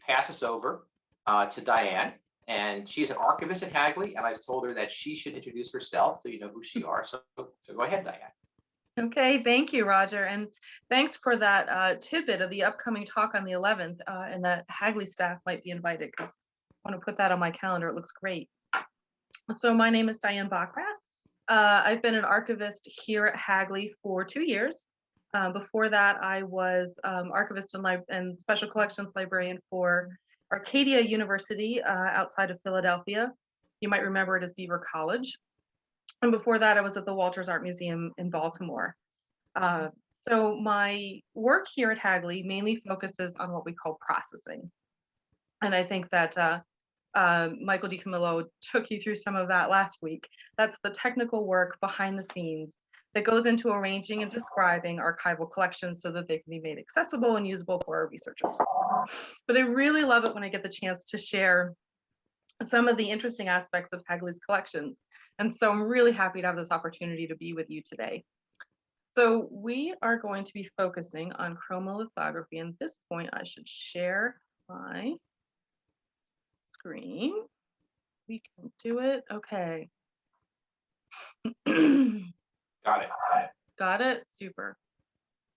pass this over to Diane, and she's an archivist at Hagley, and I told her that she should introduce herself so you know who she are. So go ahead, Diane. Okay, thank you, Roger, and thanks for that tidbit of the upcoming talk on the 11th, and that Hagley staff might be invited, because I want to put that on my calendar. It looks great. So my name is Diane Bockrath. I've been an archivist here at Hagley for 2 years. Before that, I was archivist and special collections librarian for Arcadia University outside of Philadelphia. You might remember it as Beaver College. And before that, I was at the Walters Art Museum in Baltimore. So my work here at Hagley mainly focuses on what we call processing. And I think that Michael DiCamillo took you through some of that last week. That's the technical work behind the scenes that goes into arranging and describing archival collections so that they can be made accessible and usable for our researchers. But I really love it when I get the chance to share some of the interesting aspects of Hagley's collections. And so I'm really happy to have this opportunity to be with you today. So we are going to be focusing on chromolithography. And at this point, I should share my screen. We can do it. Okay. Got it. Got it? Super.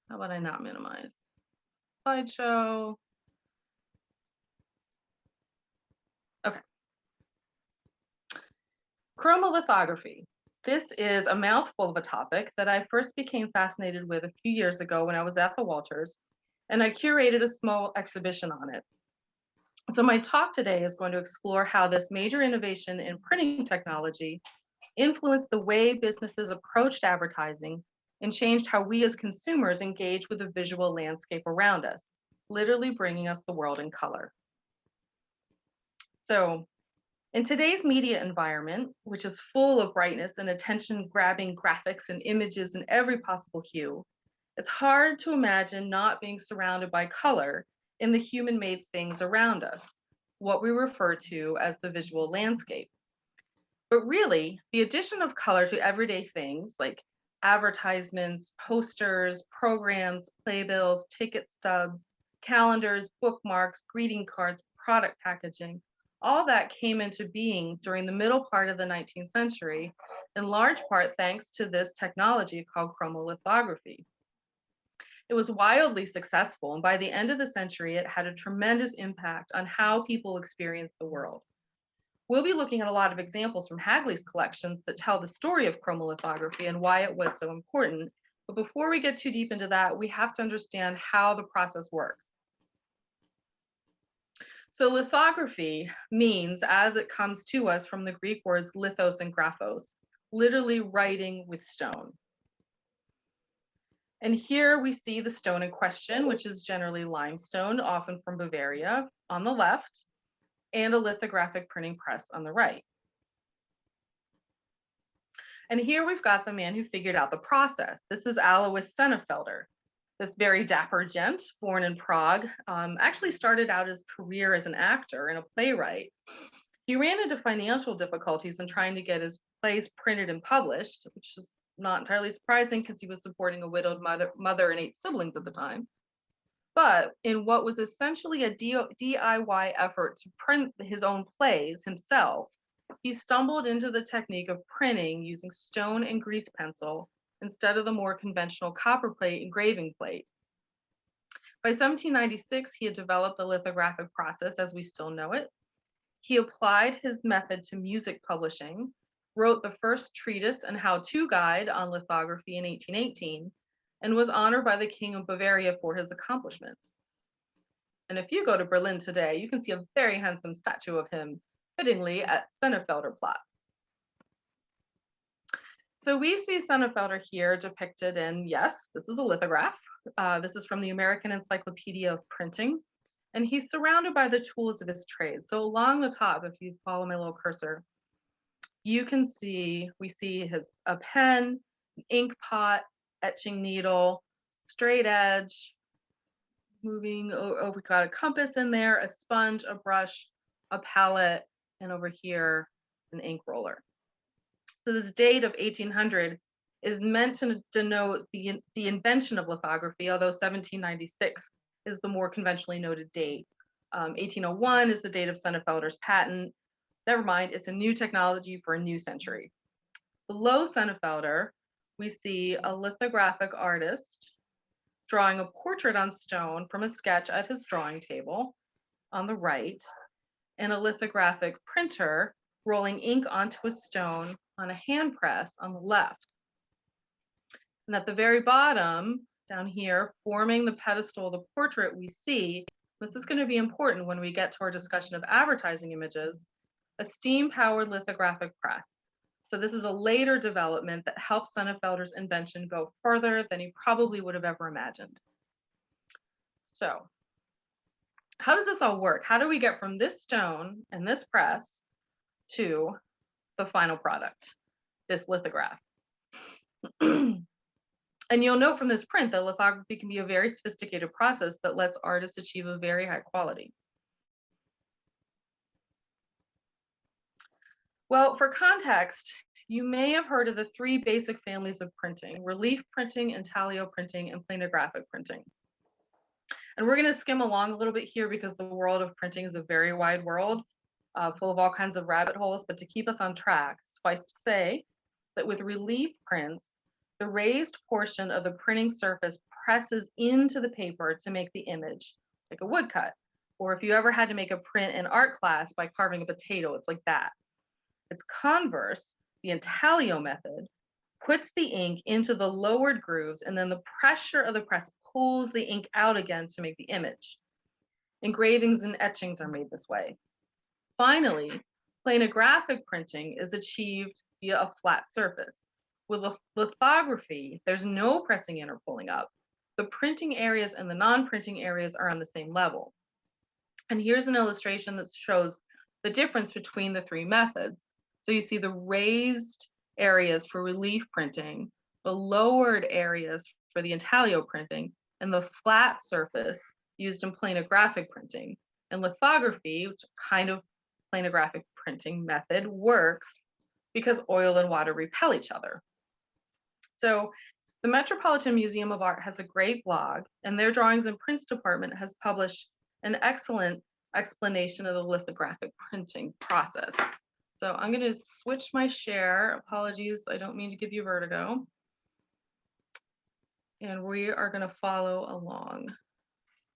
How about I not minimize? Slideshow. Okay. Chromolithography. This is a mouthful of a topic that I first became fascinated with a few years ago when I was at the Walters, and I curated a small exhibition on it. So my talk today is going to explore how this major innovation in printing technology influenced the way businesses approached advertising and changed how we as consumers engage with the visual landscape around us, literally bringing us the world in color. So in today's media environment, which is full of brightness and attention-grabbing graphics and images in every possible hue, it's hard to imagine not being surrounded by color in the human-made things around us, what we refer to as the visual landscape. But really, the addition of color to everyday things like advertisements, posters, programs, playbills, ticket stubs, calendars, bookmarks, greeting cards, product packaging, all that came into being during the middle part of the 19th century, in large part thanks to this technology called chromolithography. It was wildly successful, and by the end of the century, it had a tremendous impact on how people experienced the world. We'll be looking at a lot of examples from Hagley's collections that tell the story of chromolithography and why it was so important. But before we get too deep into that, we have to understand how the process works. So lithography means, as it comes to us from the Greek words lithos and graphos, literally writing with stone. And here we see the stone in question, which is generally limestone, often from Bavaria, on the left, and a lithographic printing press on the right. And here we've got the man who figured out the process. This is Alois Sennefelder, this very dapper gent born in Prague, actually started out his career as an actor and a playwright. He ran into financial difficulties in trying to get his plays printed and published, which is not entirely surprising because he was supporting a widowed mother and 8 siblings at the time. But in what was essentially a DIY effort to print his own plays himself, he stumbled into the technique of printing using stone and grease pencil instead of the more conventional copper plate engraving plate. By 1796, he had developed the lithographic process as we still know it. He applied his method to music publishing, wrote the first treatise and how-to guide on lithography in 1818, and was honored by the King of Bavaria for his accomplishments. And if you go to Berlin today, you can see a very handsome statue of him, fittingly, at Sennefelderplatz. So we see Sennefelder here depicted in, yes, this is a lithograph. This is from the American Encyclopedia of Printing. And he's surrounded by the tools of his trade. So along the top, if you follow my little cursor, you can see, we see a pen, an ink pot, etching needle, straight edge, moving, we've got a compass in there, a sponge, a brush, a palette, and over here, an ink roller. So this date of 1800 is meant to denote the invention of lithography, although 1796 is the more conventionally noted date. 1801 is the date of Sennefelder's patent. Never mind, it's a new technology for a new century. Below Sennefelder, we see a lithographic artist drawing a portrait on stone from a sketch at his drawing table on the right, and a lithographic printer rolling ink onto a stone on a hand press on the left. And at the very bottom, down here, forming the pedestal of the portrait we see, this is going to be important when we get to our discussion of advertising images, a steam-powered lithographic press. So this is a later development that helps Sennefelder's invention go further than he probably would have ever imagined. So how does this all work? How do we get from this stone and this press to the final product, this lithograph? And you'll note from this print that lithography can be a very sophisticated process that lets artists achieve a very high quality. Well, for context, you may have heard of the three basic families of printing: relief printing, intaglio printing, and planographic printing. And we're going to skim along a little bit here because the world of printing is a very wide world, full of all kinds of rabbit holes. But to keep us on track, suffice to say that with relief prints, the raised portion of the printing surface presses into the paper to make the image, like a woodcut. Or if you ever had to make a print in art class by carving a potato, it's like that. Its converse, the intaglio method, puts the ink into the lowered grooves, and then the pressure of the press pulls the ink out again to make the image. Engravings and etchings are made this way. Finally, planographic printing is achieved via a flat surface. With lithography, there's no pressing in or pulling up. The printing areas and the non-printing areas are on the same level. And here's an illustration that shows the difference between the three methods. So you see the raised areas for relief printing, the lowered areas for the intaglio printing, and the flat surface used in planographic printing. And lithography, which kind of planographic printing method, works because oil and water repel each other. So the Metropolitan Museum of Art has a great blog, and their drawings and prints department has published an excellent explanation of the lithographic printing process. So I'm going to switch my share. Apologies, I don't mean to give you vertigo. And we are going to follow along.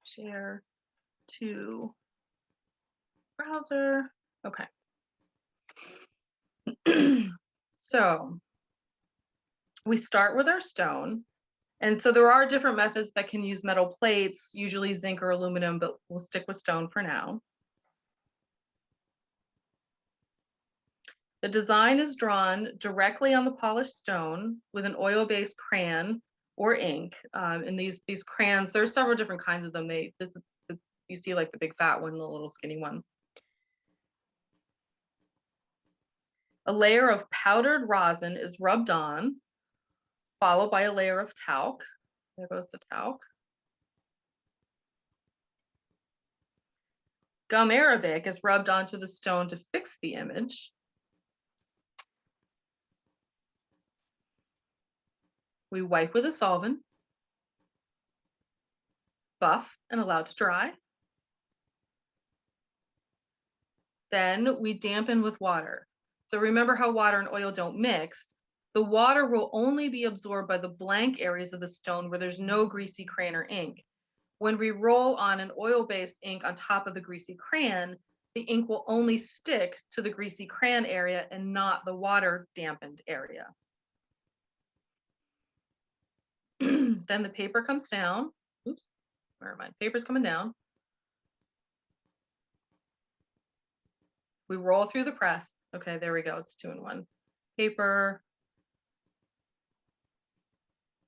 Share to browser. Okay. So we start with our stone. And so there are different methods that can use metal plates, usually zinc or aluminum, but we'll stick with stone for now. The design is drawn directly on the polished stone with an oil-based crayon or ink. And these crayons, there are several different kinds of them. You see like the big fat one, the little skinny one. A layer of powdered rosin is rubbed on, followed by a layer of talc. There goes the talc. Gum arabic is rubbed onto the stone to fix the image. We wipe with a solvent, buff, and allow to dry. Then we dampen with water. So remember how water and oil don't mix. The water will only be absorbed by the blank areas of the stone where there's no greasy crayon or ink. When we roll on an oil-based ink on top of the greasy crayon, the ink will only stick to the greasy crayon area and not the water dampened area. Then the paper comes down. Oops, where are my papers coming down? We roll through the press. Okay, there we go. It's 2 in 1. Paper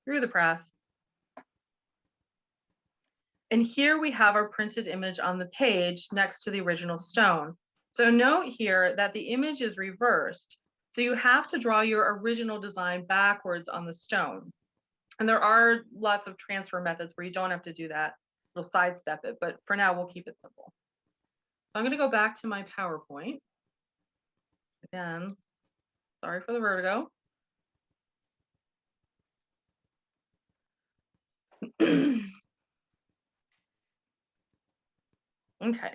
through the press. And here we have our printed image on the page next to the original stone. So note here that the image is reversed. So you have to draw your original design backwards on the stone. And there are lots of transfer methods where you don't have to do that. It'll sidestep it, but for now we'll keep it simple. So I'm going to go back to my PowerPoint. Again, sorry for the vertigo. Okay.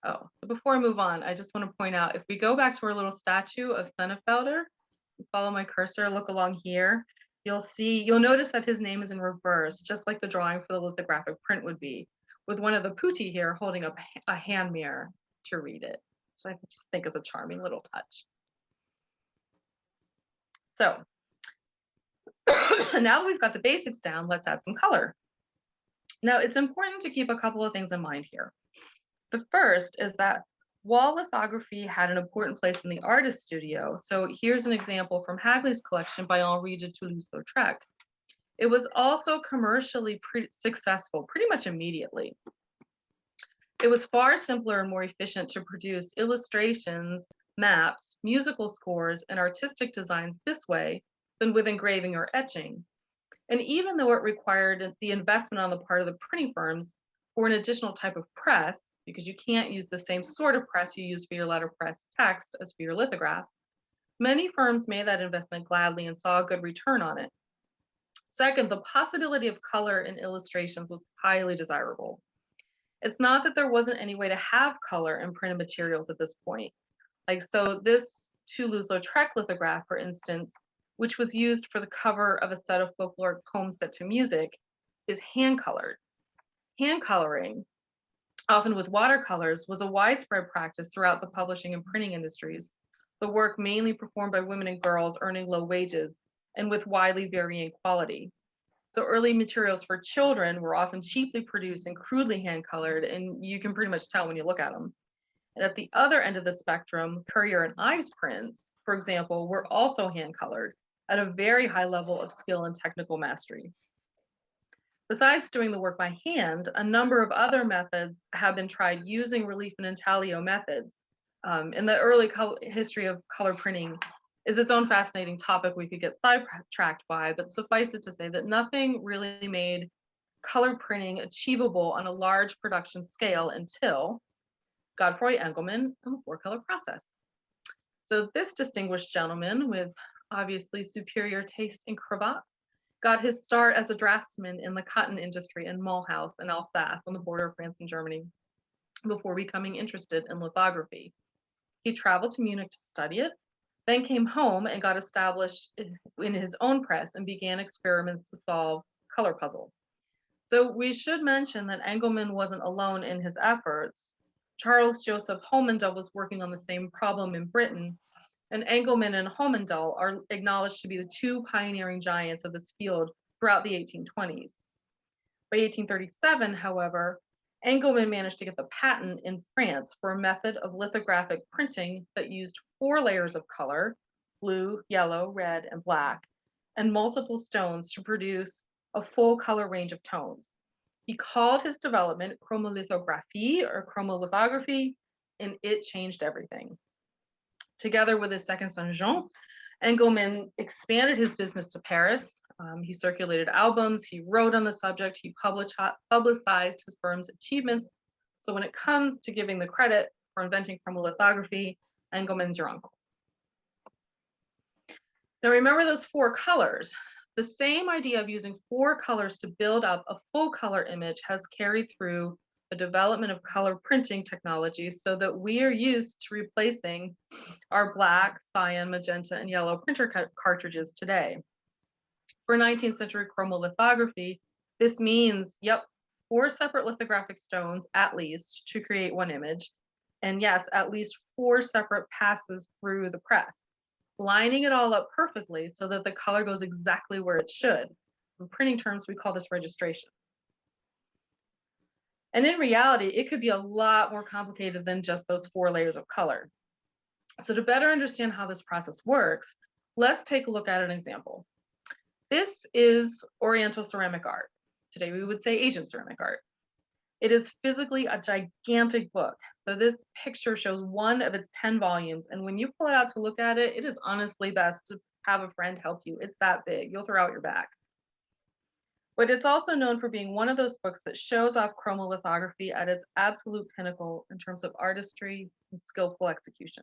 Oh, so before I move on, I just want to point out, if we go back to our little statue of Sennefelder, follow my cursor, look along here, you'll notice that his name is in reverse, just like the drawing for the lithographic print would be, with one of the putti here holding up a hand mirror to read it. So I just think it's a charming little touch. So now that we've got the basics down, let's add some color. Now, it's important to keep a couple of things in mind here. The first is that wall lithography had an important place in the artist studio. So here's an example from Hagley's collection by Henri de Toulouse-Lautrec. It was also commercially successful pretty much immediately. It was far simpler and more efficient to produce illustrations, maps, musical scores, and artistic designs this way than with engraving or etching. And even though it required the investment on the part of the printing firms for an additional type of press, because you can't use the same sort of press you use for your letterpress text as for your lithographs, many firms made that investment gladly and saw a good return on it. Second, the possibility of color in illustrations was highly desirable. It's not that there wasn't any way to have color in printed materials at this point. Like, so this Toulouse-Lautrec lithograph, for instance, which was used for the cover of a set of folkloric poems set to music, is hand-colored. Hand coloring, often with watercolors, was a widespread practice throughout the publishing and printing industries, the work mainly performed by women and girls earning low wages and with widely varying quality. So early materials for children were often cheaply produced and crudely hand-colored, and you can pretty much tell when you look at them. And at the other end of the spectrum, Currier and Ives prints, for example, were also hand-colored at a very high level of skill and technical mastery. Besides doing the work by hand, a number of other methods have been tried using relief and intaglio methods. In the early history of color printing is its own fascinating topic we could get sidetracked by, but suffice it to say that nothing really made color printing achievable on a large production scale until Godefroy Engelmann and the four-color process. So this distinguished gentleman, with obviously superior taste in cravats, got his start as a draftsman in the cotton industry in Mulhouse in Alsace on the border of France and Germany before becoming interested in lithography. He traveled to Munich to study it, then came home and got established in his own press and began experiments to solve color puzzle. So we should mention that Engelmann wasn't alone in his efforts. Charles Joseph Homendal was working on the same problem in Britain, and Engelmann and Homendal are acknowledged to be the two pioneering giants of this field throughout the 1820s. By 1837, however, Engelmann managed to get the patent in France for a method of lithographic printing that used 4 layers of color, blue, yellow, red, and black, and multiple stones to produce a full color range of tones. He called his development chromolithography or chromolithography, and it changed everything. Together with his second son, Jean, Engelmann expanded his business to Paris. He circulated albums, he wrote on the subject, he publicized his firm's achievements. So when it comes to giving the credit for inventing chromolithography, Engelmann's your uncle. Now remember those 4 colors. The same idea of using 4 colors to build up a full color image has carried through the development of color printing technologies so that we are used to replacing our black, cyan, magenta, and yellow printer cartridges today. For 19th century chromolithography, this means, 4 separate lithographic stones at least to create one image. And yes, at least 4 separate passes through the press, lining it all up perfectly so that the color goes exactly where it should. In printing terms, we call this registration. And in reality, it could be a lot more complicated than just those 4 layers of color. So to better understand how this process works, let's take a look at an example. This is Oriental ceramic art. Today we would say Asian ceramic art. It is physically a gigantic book. So this picture shows one of its 10 volumes. And when you pull it out to look at it, it is honestly best to have a friend help you. It's that big. You'll throw out your back. But it's also known for being one of those books that shows off chromolithography at its absolute pinnacle in terms of artistry and skillful execution.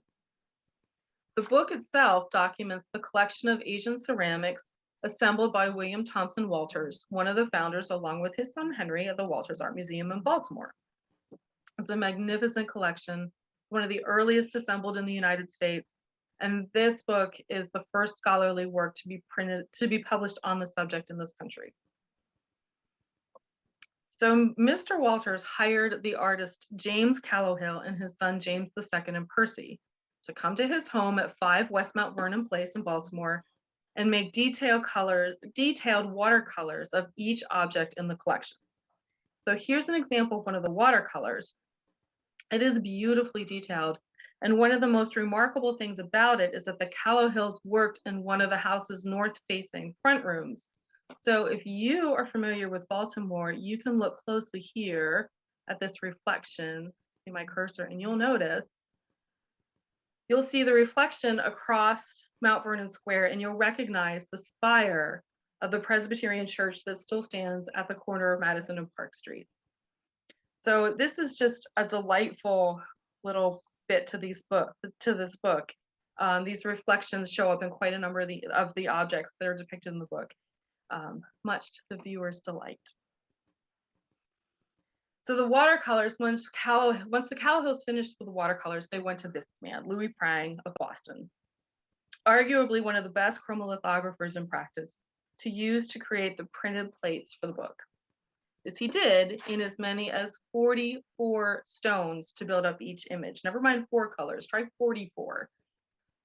The book itself documents the collection of Asian ceramics assembled by William Thompson Walters, one of the founders, along with his son Henry, of the Walters Art Museum in Baltimore. It's a magnificent collection, one of the earliest assembled in the United States. And this book is the first scholarly work to be published on the subject in this country. So Mr. Walters hired the artist James Callowhill and his son James II and Percy to come to his home at 5 West Mount Vernon Place in Baltimore and make detailed watercolors of each object in the collection. So here's an example of one of the watercolors. It is beautifully detailed. And one of the most remarkable things about it is that the Callowhills worked in one of the house's north-facing front rooms. So if you are familiar with Baltimore, you can look closely here at this reflection, see my cursor, and you'll see the reflection across Mount Vernon Square, and you'll recognize the spire of the Presbyterian church that still stands at the corner of Madison and Park Streets. So this is just a delightful little bit to this book. These reflections show up in quite a number of the objects that are depicted in the book, much to the viewer's delight. So the watercolors, once the Callowhills finished with the watercolors, they went to this man, Louis Prang of Boston, arguably one of the best chromolithographers in practice, to use to create the printed plates for the book. This he did in as many as 44 stones to build up each image. Never mind 4 colors, try 44.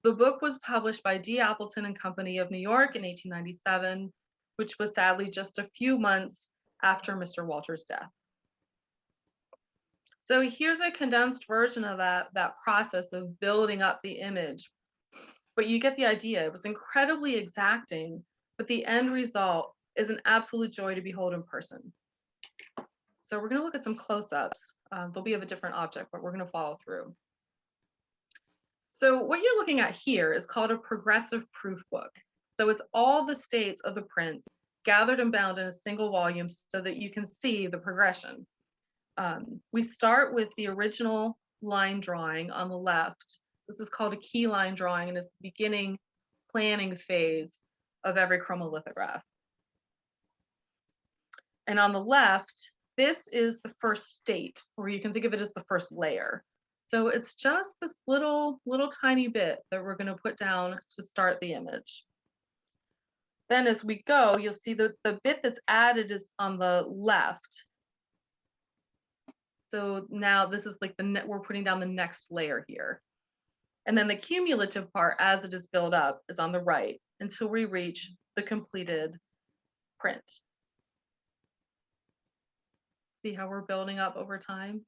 The book was published by D. Appleton and Company of New York in 1897, which was sadly just a few months after Mr. Walters' death. So here's a condensed version of that process of building up the image. But you get the idea. It was incredibly exacting, but the end result is an absolute joy to behold in person. So we're going to look at some close-ups. They'll be of a different object, but we're going to follow through. So what you're looking at here is called a progressive proof book. So it's all the states of the prints gathered and bound in a single volume so that you can see the progression. We start with the original line drawing on the left. This is called a key line drawing, and it's the beginning planning phase of every chromolithograph. And on the left, this is the first state, or you can think of it as the first layer. So it's just this little tiny bit that we're going to put down to start the image. Then as we go, you'll see the bit that's added is on the left. So now this is like we're putting down the next layer here. And then the cumulative part, as it is built up, is on the right until we reach the completed print. See how we're building up over time?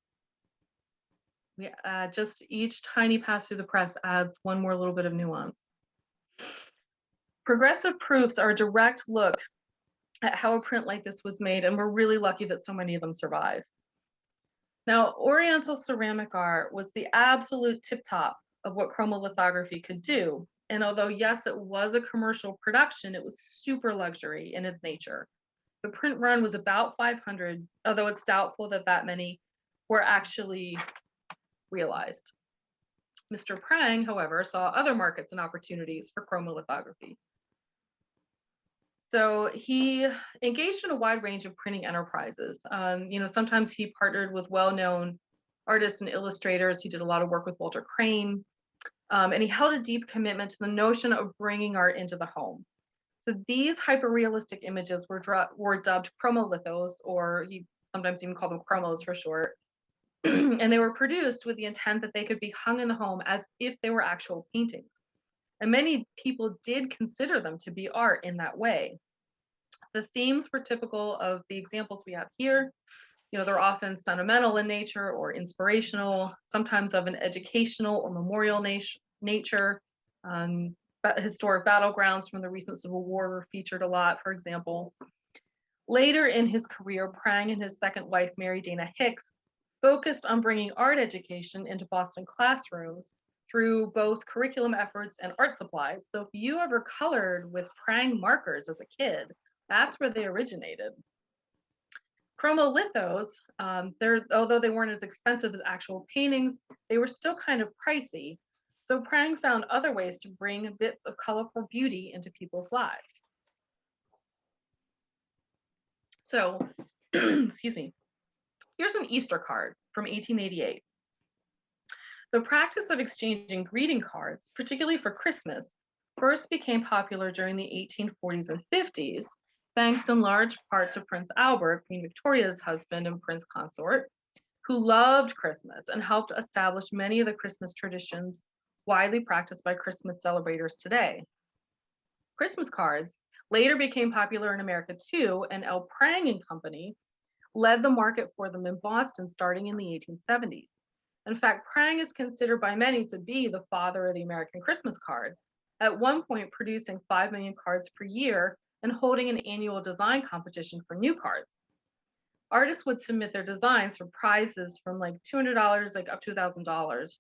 We just each tiny pass through the press adds one more little bit of nuance. Progressive proofs are a direct look at how a print like this was made, and we're really lucky that so many of them survive. Now, Oriental ceramic art was the absolute tip top of what chromolithography could do. And although, yes, it was a commercial production, it was super luxury in its nature. The print run was about 500, although it's doubtful that many were actually realized. Mr. Prang, however, saw other markets and opportunities for chromolithography. So he engaged in a wide range of printing enterprises. Sometimes he partnered with well-known artists and illustrators. He did a lot of work with Walter Crane, and he held a deep commitment to the notion of bringing art into the home. So these hyper-realistic images were dubbed chromolithos, or he sometimes even called them chromos for short. And they were produced with the intent that they could be hung in the home as if they were actual paintings. And many people did consider them to be art in that way. The themes were typical of the examples we have here. They're often sentimental in nature or inspirational, sometimes of an educational or memorial nature. Historic battlegrounds from the recent Civil War were featured a lot, for example. Later in his career, Prang and his second wife, Mary Dana Hicks, focused on bringing art education into Boston classrooms through both curriculum efforts and art supplies. So if you ever colored with Prang markers as a kid, that's where they originated. Chromolithos, although they weren't as expensive as actual paintings, they were still kind of pricey. So Prang found other ways to bring bits of colorful beauty into people's lives. So, excuse me. Here's an Easter card from 1888. The practice of exchanging greeting cards, particularly for Christmas, first became popular during the 1840s and 50s, thanks in large part to Prince Albert, Queen Victoria's husband and prince consort, who loved Christmas and helped establish many of the Christmas traditions widely practiced by Christmas celebrators today. Christmas cards later became popular in America too, and L. Prang and Company led the market for them in Boston starting in the 1870s. In fact, Prang is considered by many to be the father of the American Christmas card, at one point producing 5 million cards per year and holding an annual design competition for new cards. Artists would submit their designs for prizes from like $200 like up to $1,000.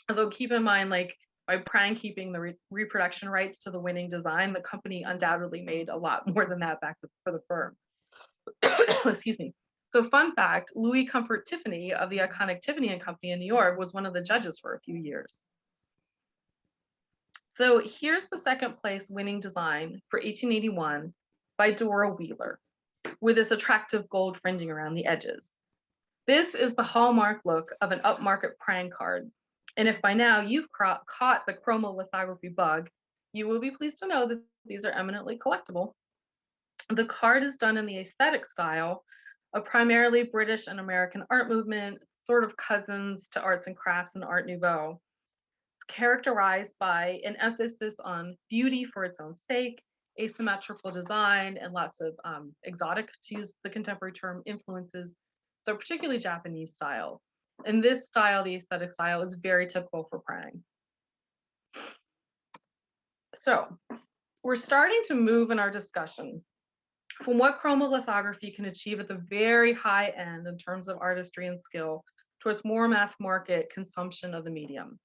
Although keep in mind, like by Prang keeping the reproduction rights to the winning design, the company undoubtedly made a lot more than that back for the firm. Excuse me. So fun fact, Louis Comfort Tiffany of the iconic Tiffany and Company in New York was one of the judges for a few years. So here's the second place winning design for 1881 by Dora Wheeler, with this attractive gold fringing around the edges. This is the hallmark look of an upmarket Prang card. And if by now you've caught the chromolithography bug, you will be pleased to know that these are eminently collectible. The card is done in the aesthetic style of primarily British and American art movement, sort of cousins to arts and crafts and Art Nouveau. It's characterized by an emphasis on beauty for its own sake, asymmetrical design, and lots of exotic, to use the contemporary term, influences. So particularly Japanese style. And this style, the aesthetic style, is very typical for Prang. So we're starting to move in our discussion from what chromolithography can achieve at the very high end in terms of artistry and skill towards more mass market consumption of the medium.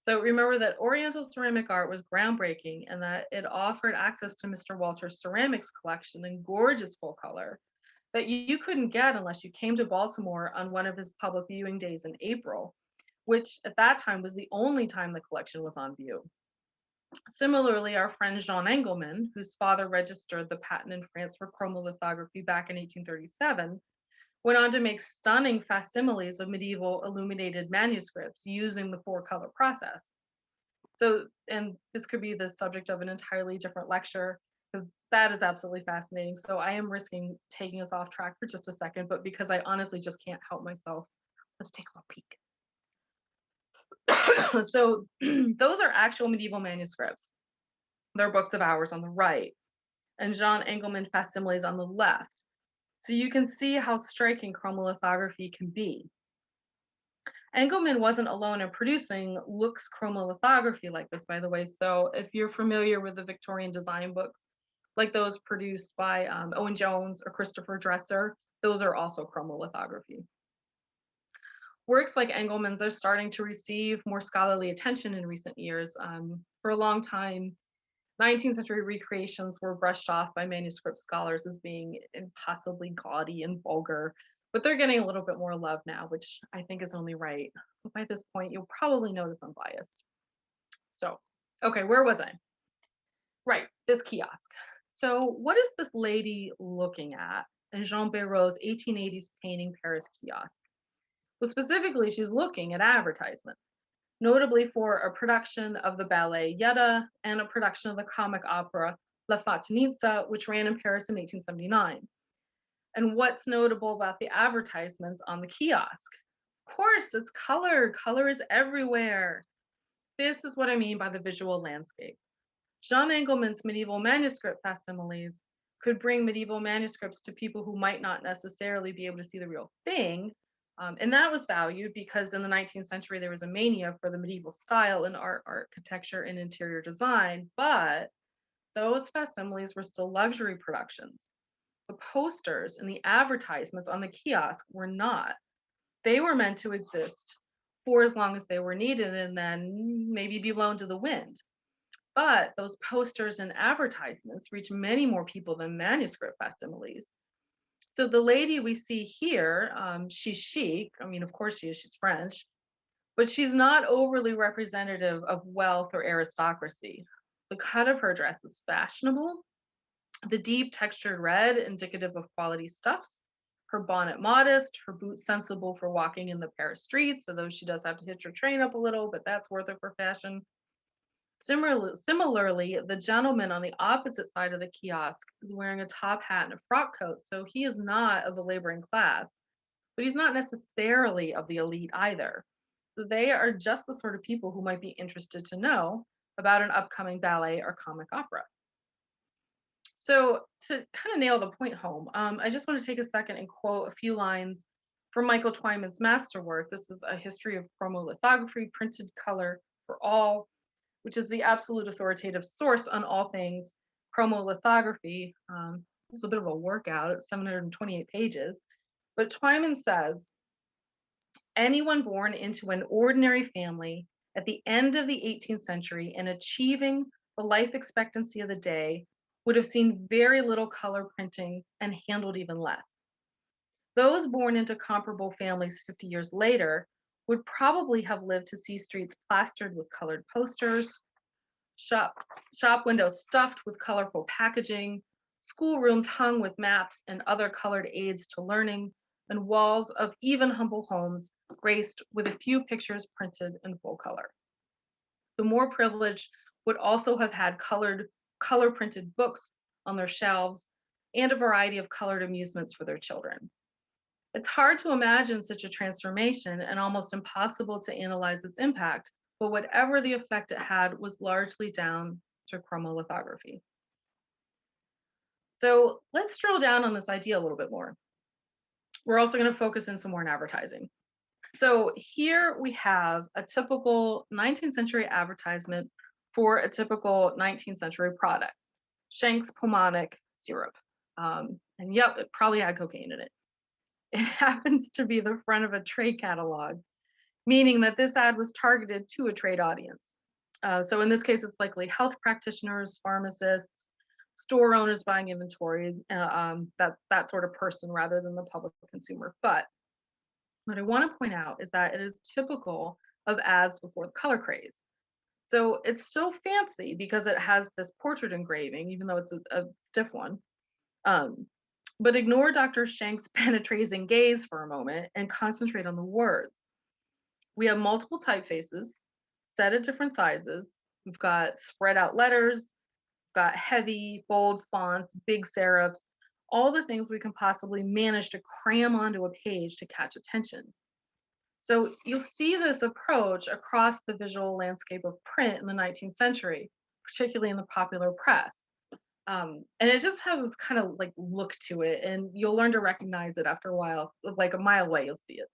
So remember that Oriental ceramic art was groundbreaking and that it offered access to Mr. Walter's ceramics collection in gorgeous full color that you couldn't get unless you came to Baltimore on one of his public viewing days in April, which at that time was the only time the collection was on view. Similarly, our friend Jean Engelmann, whose father registered the patent in France for chromolithography back in 1837, went on to make stunning facsimiles of medieval illuminated manuscripts using the 4-color process. So, and this could be the subject of an entirely different lecture, because that is absolutely fascinating. So I am risking taking us off track for just a second, but because I honestly just can't help myself, let's take a peek. So those are actual medieval manuscripts. They're books of hours on the right, and Jean Engelmann facsimiles on the left. So you can see how striking chromolithography can be. Engelmann wasn't alone in producing Lux chromolithography like this, by the way. So if you're familiar with the Victorian design books, like those produced by Owen Jones or Christopher Dresser, those are also chromolithography. Works like Engelmann's are starting to receive more scholarly attention in recent years. For a long time, 19th century recreations were brushed off by manuscript scholars as being impossibly gaudy and vulgar, but they're getting a little bit more love now, which I think is only right. But by this point, you'll probably notice I'm biased. So, okay, where was I? Right, this kiosk. So what is this lady looking at in Jean Béraud's 1880s painting Paris kiosk? Well, specifically, she's looking at advertisements, notably for a production of the ballet Yetta and a production of the comic opera La Fatinitza, which ran in Paris in 1879. And what's notable about the advertisements on the kiosk? Of course, it's color. Color is everywhere. This is what I mean by the visual landscape. Jean Engelmann's medieval manuscript facsimiles could bring medieval manuscripts to people who might not necessarily be able to see the real thing. And that was valued because in the 19th century, there was a mania for the medieval style in art, architecture, and interior design, but those facsimiles were still luxury productions. The posters and the advertisements on the kiosk were not. They were meant to exist for as long as they were needed and then maybe be blown to the wind. But those posters and advertisements reach many more people than manuscript facsimiles. So the lady we see here, she's chic. I mean, of course she is, she's French, but she's not overly representative of wealth or aristocracy. The cut of her dress is fashionable. The deep textured red, indicative of quality stuffs, her bonnet modest, her boots sensible for walking in the Paris streets, although she does have to hitch her train up a little, but that's worth it for fashion. Similarly, the gentleman on the opposite side of the kiosk is wearing a top hat and a frock coat, so he is not of the laboring class, but he's not necessarily of the elite either. So they are just the sort of people who might be interested to know about an upcoming ballet or comic opera. So to kind of nail the point home, I just want to take a second and quote a few lines from Michael Twyman's masterwork. This is A History of Chromolithography, Printed Color for All, which is the absolute authoritative source on all things chromolithography. It's a bit of a workout. It's 728 pages. But Twyman says, anyone born into an ordinary family at the end of the 18th century and achieving the life expectancy of the day would have seen very little color printing and handled even less. Those born into comparable families 50 years later would probably have lived to see streets plastered with colored posters, shop windows stuffed with colorful packaging, schoolrooms hung with maps and other colored aids to learning, and walls of even humble homes graced with a few pictures printed in full color. The more privileged would also have had color printed books on their shelves and a variety of colored amusements for their children. It's hard to imagine such a transformation and almost impossible to analyze its impact, but whatever the effect it had was largely down to chromolithography. So let's drill down on this idea a little bit more. We're also going to focus in some more on advertising. So here we have a typical 19th century advertisement for a typical 19th century product, Shanks pulmonic syrup. And yep, it probably had cocaine in it. It happens to be the front of a trade catalog, meaning that this ad was targeted to a trade audience. So in this case, it's likely health practitioners, pharmacists, store owners buying inventory, that sort of person rather than the public consumer. But what I want to point out is that it is typical of ads before the color craze. So it's still fancy because it has this portrait engraving, even though it's a stiff one. But ignore Dr. Shanks' penetrating gaze for a moment and concentrate on the words. We have multiple typefaces set at different sizes. We've got spread out letters, we've got heavy, bold fonts, big serifs, all the things we can possibly manage to cram onto a page to catch attention. So you'll see this approach across the visual landscape of print in the 19th century, particularly in the popular press. And it just has this kind of like look to it, and you'll learn to recognize it after a while. Like a mile away, you'll see it.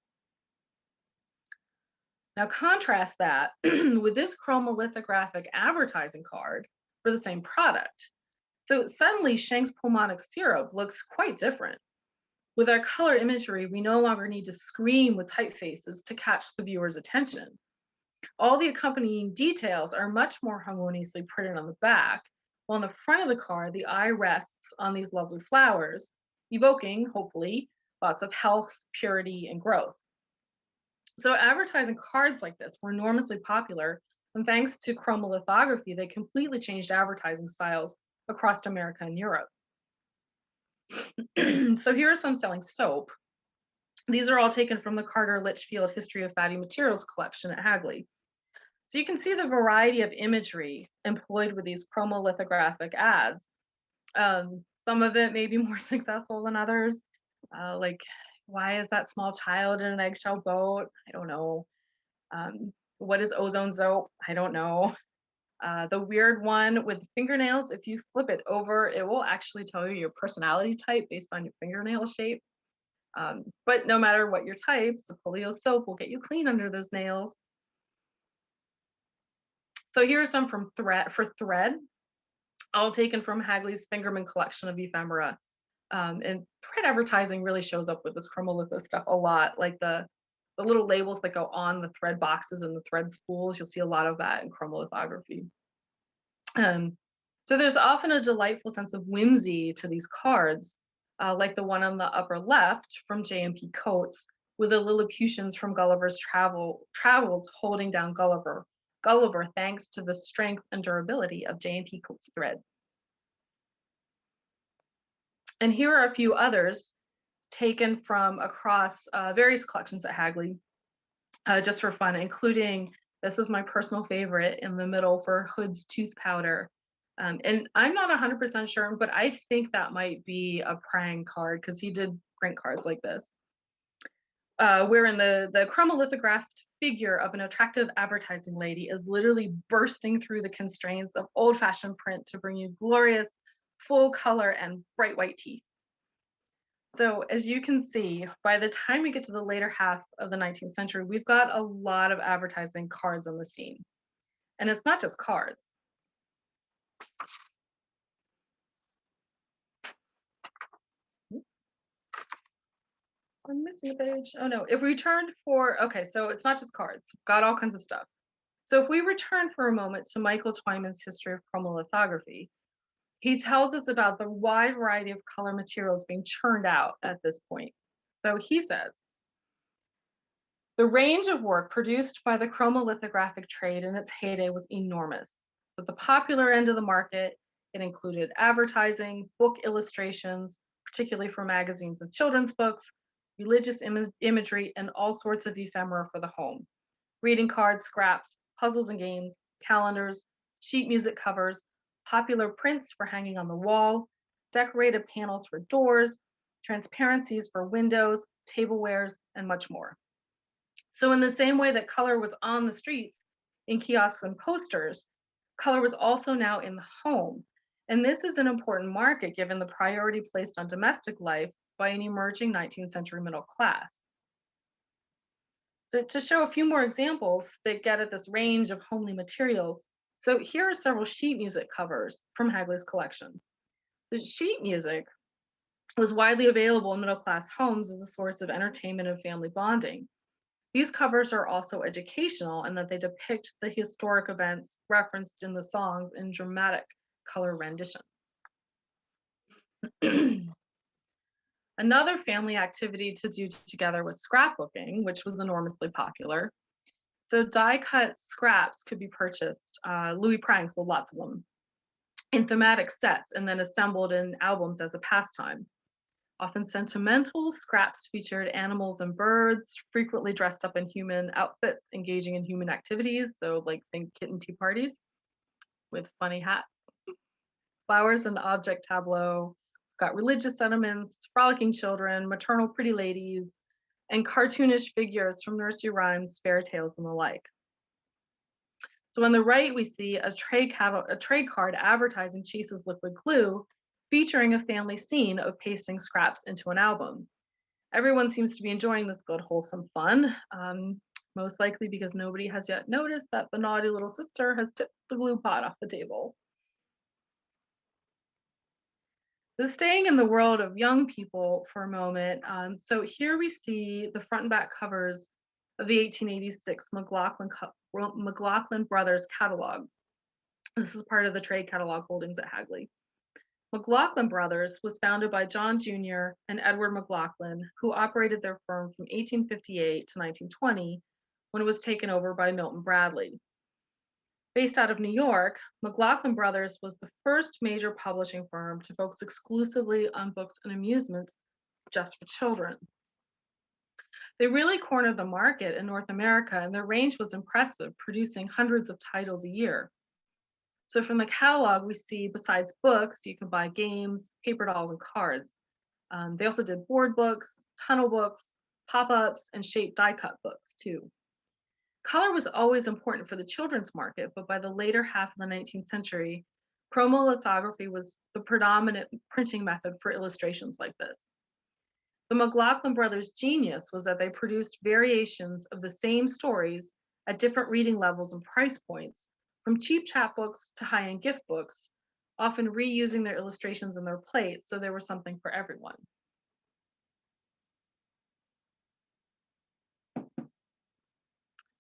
Now contrast that with this chromolithographic advertising card for the same product. So suddenly Shanks pulmonic syrup looks quite different. With our color imagery, we no longer need to scream with typefaces to catch the viewer's attention. All the accompanying details are much more harmoniously printed on the back, while on the front of the card, the eye rests on these lovely flowers, evoking, hopefully, lots of health, purity, and growth. So advertising cards like this were enormously popular, and thanks to chromolithography, they completely changed advertising styles across America and Europe. So here are some selling soap. These are all taken from the Carter Litchfield History of Fatty Materials collection at Hagley. So you can see the variety of imagery employed with these chromolithographic ads. Some of it may be more successful than others, like why is that small child in an eggshell boat? I don't know. What is ozone soap? I don't know. The weird one with fingernails, if you flip it over, it will actually tell you your personality type based on your fingernail shape. But no matter what your type, Sapolio soap will get you clean under those nails. So here are some from Thread, all taken from Hagley's Fingerman collection of ephemera. And Thread advertising really shows up with this chromolithos stuff a lot, like the little labels that go on the thread boxes and the thread spools. You'll see a lot of that in chromolithography. So there's often a delightful sense of whimsy to these cards, like the one on the upper left from J.M.P. Coates, with the Lilliputians from Gulliver's Travels holding down Gulliver thanks to the strength and durability of J.M.P. Coates thread. And here are a few others taken from across various collections at Hagley, just for fun, including, this is my personal favorite in the middle for Hood's tooth powder. And I'm not 100% sure, but I think that might be a Prang card because he did print cards like this. Wherein the chromolithographed figure of an attractive advertising lady is literally bursting through the constraints of old-fashioned print to bring you glorious, full color and bright white teeth. So as you can see, by the time we get to the later half of the 19th century, we've got a lot of advertising cards on the scene. And it's not just cards. I'm missing a page. Oh no, if we turned for, okay, so it's not just cards, got all kinds of stuff. So if we return for a moment to Michael Twyman's History of Chromolithography, he tells us about the wide variety of color materials being churned out at this point. So he says, the range of work produced by the chromolithographic trade in its heyday was enormous. At the popular end of the market, it included advertising, book illustrations, particularly for magazines and children's books, religious imagery, and all sorts of ephemera for the home. Reading cards, scraps, puzzles and games, calendars, sheet music covers, popular prints for hanging on the wall, decorated panels for doors, transparencies for windows, tablewares, and much more. So in the same way that color was on the streets, in kiosks and posters, color was also now in the home. And this is an important market given the priority placed on domestic life by an emerging 19th century middle class. So to show a few more examples that get at this range of homely materials, so here are several sheet music covers from Hagley's collection. The sheet music was widely available in middle class homes as a source of entertainment and family bonding. These covers are also educational in that they depict the historic events referenced in the songs in dramatic color rendition. Another family activity to do together was scrapbooking, which was enormously popular. So die-cut scraps could be purchased, Louis Prang sold lots of them, in thematic sets and then assembled in albums as a pastime. Often sentimental, scraps featured animals and birds, frequently dressed up in human outfits, engaging in human activities. So like think kitten tea parties with funny hats. Flowers and object tableau, got religious sentiments, frolicking children, maternal pretty ladies, and cartoonish figures from nursery rhymes, fairy tales, and the like. So on the right, we see a trade card advertising Chase's liquid glue, featuring a family scene of pasting scraps into an album. Everyone seems to be enjoying this good, wholesome fun, most likely because nobody has yet noticed that the naughty little sister has tipped the glue pot off the table. So staying in the world of young people for a moment, so here we see the front and back covers of the 1886 McLaughlin Brothers catalog. This is part of the trade catalog holdings at Hagley. McLaughlin Brothers was founded by John Jr. and Edward McLaughlin, who operated their firm from 1858 to 1920, when it was taken over by Milton Bradley. Based out of New York, McLaughlin Brothers was the first major publishing firm to focus exclusively on books and amusements just for children. They really cornered the market in North America, and their range was impressive, producing hundreds of titles a year. So from the catalog, we see besides books, you can buy games, paper dolls, and cards. They also did board books, tunnel books, pop-ups, and shaped die-cut books too. Color was always important for the children's market, but by the later half of the 19th century, chromolithography was the predominant printing method for illustrations like this. The McLaughlin brothers' genius was that they produced variations of the same stories at different reading levels and price points, from cheap chapbooks to high-end gift books, often reusing their illustrations in their plates, so there was something for everyone.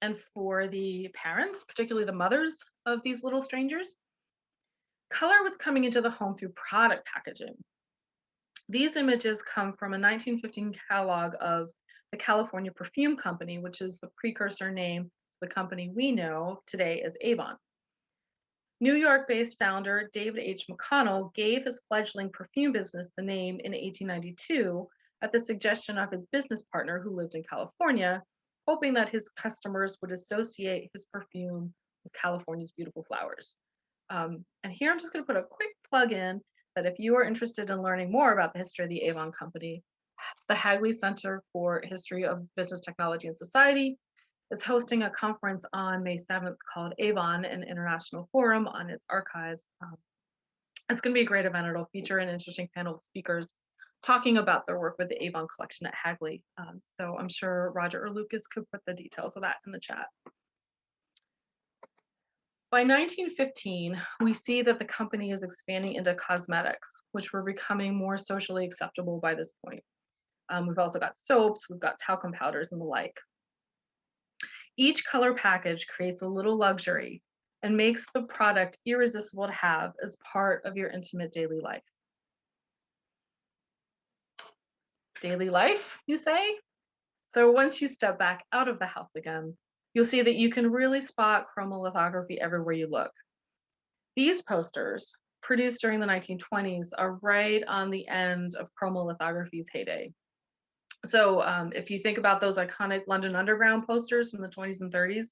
And for the parents, particularly the mothers of these little strangers, color was coming into the home through product packaging. These images come from a 1915 catalog of the California Perfume Company, which is the precursor name to the company we know today as Avon. New York-based founder David H. McConnell gave his fledgling perfume business the name in 1892 at the suggestion of his business partner who lived in California, hoping that his customers would associate his perfume with California's beautiful flowers. And here I'm just going to put a quick plug in that if you are interested in learning more about the history of the Avon Company, the Hagley Center for History of Business, Technology, and Society is hosting a conference on May 7th called Avon, an International Forum on its archives. It's going to be a great event. It'll feature an interesting panel of speakers talking about their work with the Avon collection at Hagley. So I'm sure Roger or Lucas could put the details of that in the chat. By 1915, we see that the company is expanding into cosmetics, which were becoming more socially acceptable by this point. We've also got soaps, we've got talcum powders and the like. Each color package creates a little luxury and makes the product irresistible to have as part of your intimate daily life. Daily life, you say? So once you step back out of the house again, you'll see that you can really spot chromolithography everywhere you look. These posters, produced during the 1920s, are right on the end of chromolithography's heyday. So if you think about those iconic London Underground posters from the 20s and 30s,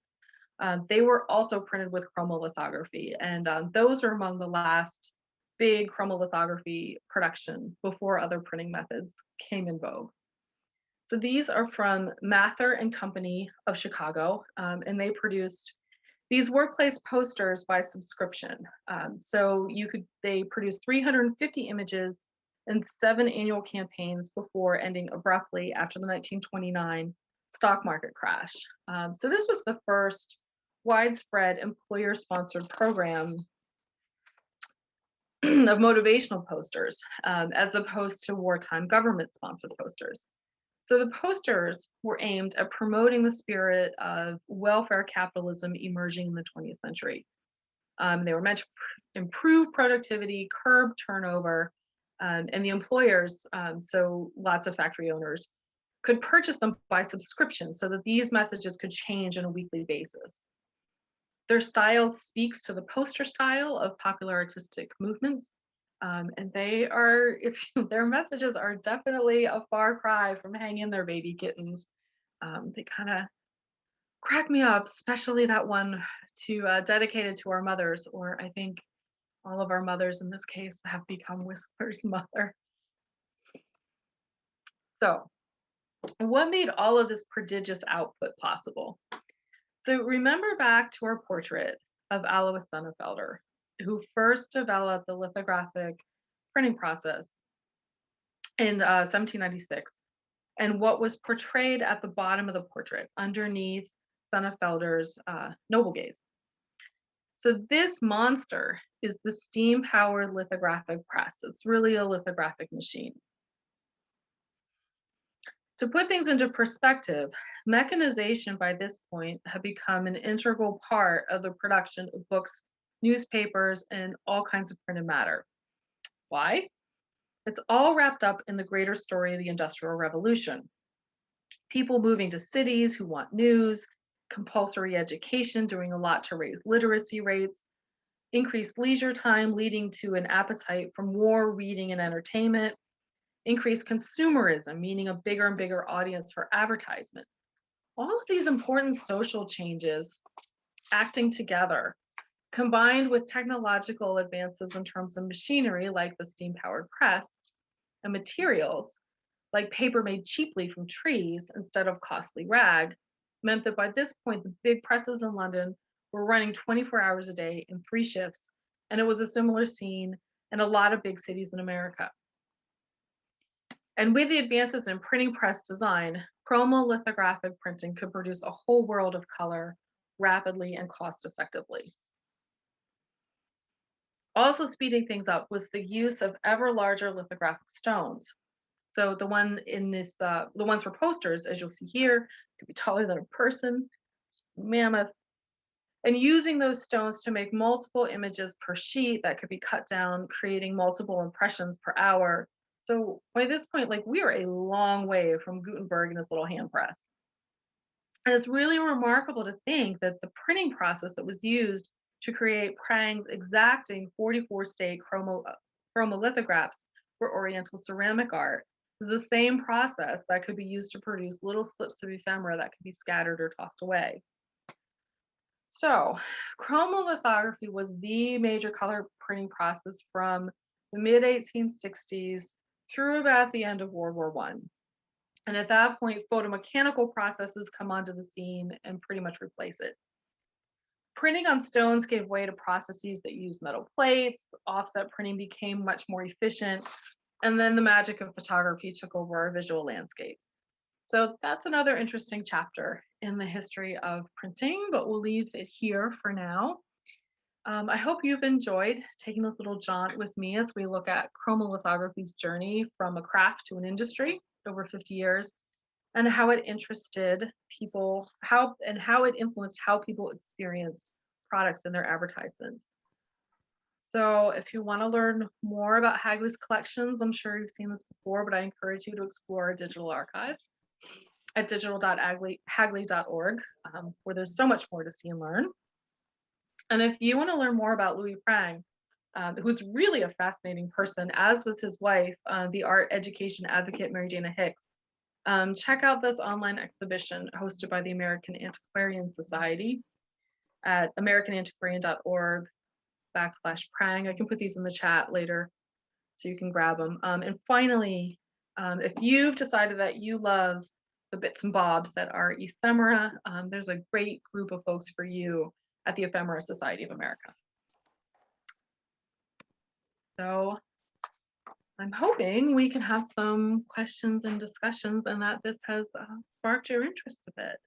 they were also printed with chromolithography. And those are among the last big chromolithography production before other printing methods came in vogue. So these are from Mather and Company of Chicago, and they produced these workplace posters by subscription. So they produced 350 images in 7 annual campaigns before ending abruptly after the 1929 stock market crash. So this was the first widespread employer-sponsored program of motivational posters, as opposed to wartime government-sponsored posters. So the posters were aimed at promoting the spirit of welfare capitalism emerging in the 20th century. They were meant to improve productivity, curb turnover, and the employers, so lots of factory owners, could purchase them by subscription so that these messages could change on a weekly basis. Their style speaks to the poster style of popular artistic movements. And their messages are definitely a far cry from hanging their baby kittens. They kind of crack me up, especially that one dedicated to our mothers, or I think all of our mothers in this case have become Whistler's mother. So what made all of this prodigious output possible? So remember back to our portrait of Alois Sonnenfelder, who first developed the lithographic printing process in 1796, and what was portrayed at the bottom of the portrait underneath Sonnenfelder's noble gaze. So this monster is the steam-powered lithographic press. It's really a lithographic machine. To put things into perspective, mechanization by this point had become an integral part of the production of books, newspapers, and all kinds of printed matter. Why? It's all wrapped up in the greater story of the Industrial Revolution. People moving to cities who want news, compulsory education doing a lot to raise literacy rates, increased leisure time leading to an appetite for more reading and entertainment, increased consumerism, meaning a bigger and bigger audience for advertisement. All of these important social changes acting together, combined with technological advances in terms of machinery like the steam-powered press and materials like paper made cheaply from trees instead of costly rag, meant that by this point the big presses in London were running 24 hours a day in 3 shifts, and it was a similar scene in a lot of big cities in America. And with the advances in printing press design, chromolithographic printing could produce a whole world of color rapidly and cost effectively. Also speeding things up was the use of ever larger lithographic stones. So the ones for posters, as you'll see here, could be taller than a person, just mammoth. And using those stones to make multiple images per sheet that could be cut down, creating multiple impressions per hour. So by this point, we are a long way from Gutenberg and his little hand press. And it's really remarkable to think that the printing process that was used to create Prang's exacting 44-state chromolithographs for Oriental ceramic art This is the same process that could be used to produce little slips of ephemera that could be scattered or tossed away. So, chromolithography was the major color printing process from the mid 1860s through about the end of World War I. And at that point, photomechanical processes come onto the scene and pretty much replace it. Printing on stones gave way to processes that used metal plates, offset printing became much more efficient, and then the magic of photography took over our visual landscape. So that's another interesting chapter in the history of printing, but we'll leave it here for now. I hope you've enjoyed taking this little jaunt with me as we look at chromolithography's journey from a craft to an industry over 50 years, and how it interested people, how it influenced how people experienced products in their advertisements. So if you want to learn more about Hagley's collections, I'm sure you've seen this before, but I encourage you to explore our digital archives at digital.hagley.org, where there's so much more to see and learn. And if you want to learn more about Louis Prang, who's really a fascinating person, as was his wife, the art education advocate Mary Jana Hicks, check out this online exhibition hosted by the American Antiquarian Society at americanantiquarian.org/Prang. I can put these in the chat later so you can grab them. And finally, if you've decided that you love the bits and bobs that are ephemera, there's a great group of folks for you at the Ephemera Society of America. So I'm hoping we can have some questions and discussions and that this has sparked your interest a bit.